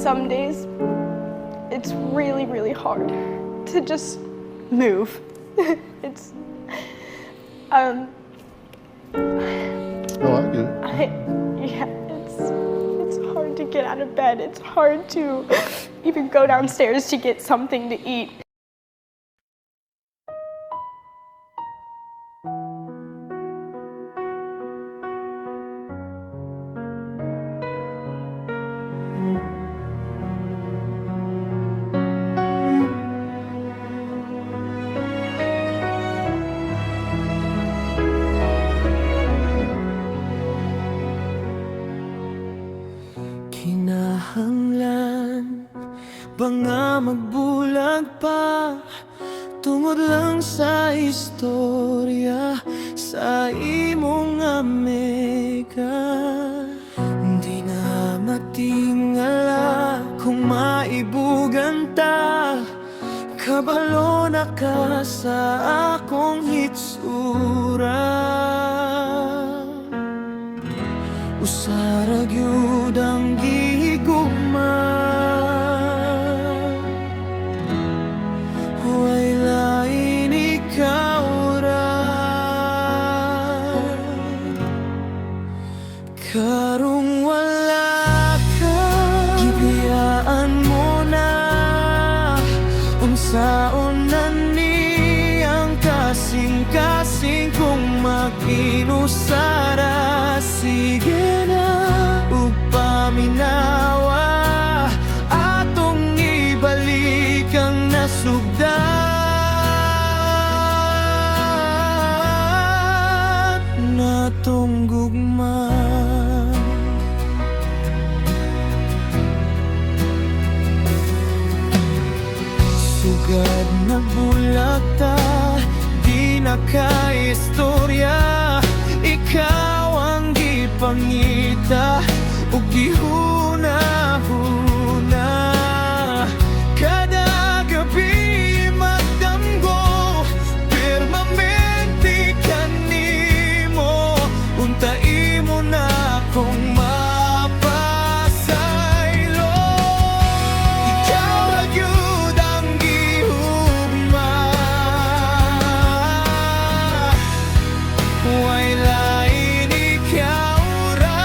some days it's really, really hard to just move. It's, Oh, I get it. yeah, it's hard to get out of bed. It's hard to even go downstairs to get something to eat. Kinahanglan ba nga magbulag pa tungod lang sa istorya sa imong Amerika? Hindi na matingala kung maibugan ta, kabalo na ka sa akong hitsura. Usara gyud ang gihigugma, huway lain ikaw ra. Karong wala ka, gibiyaan mo na unsaon na ni ang kasing-kasing kung mag-inusara. Sige na, upaminawa, atong ibalik ang nasugdan natong gugma. Sugad nagbulag ta, di na ka-istorya. Ikaw ang gipangita ug gihuna-huna. Kada gabi magdamgo, permanente ka nimo. Unta imo na akong mapasaylo. Ikaw ra gyud ang gihugma, huway lain ikaw ra.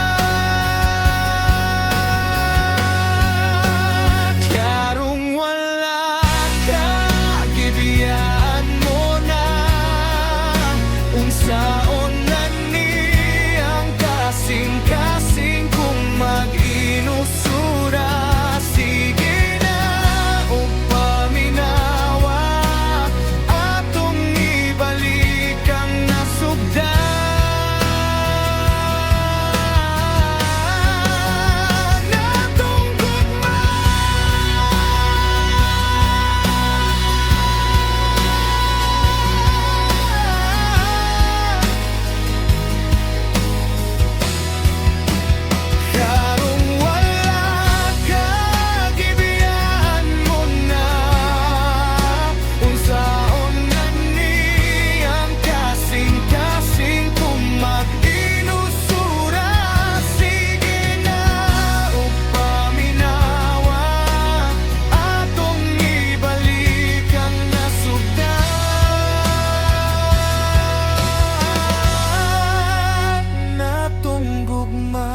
Karong wala ka, gibiyaan mo na unsaon na ni ang kasing-kasing kung mag-inusura. Sige na, upaminawa, atong ibalik ang nasugdan natong gugma. Karong wala ka, gibiyaan mo na unsaon na ni ang kasing-kasing kung mag-inusura. Sige na, upaminawa, atong ibalik ang nasugdan natong gugma.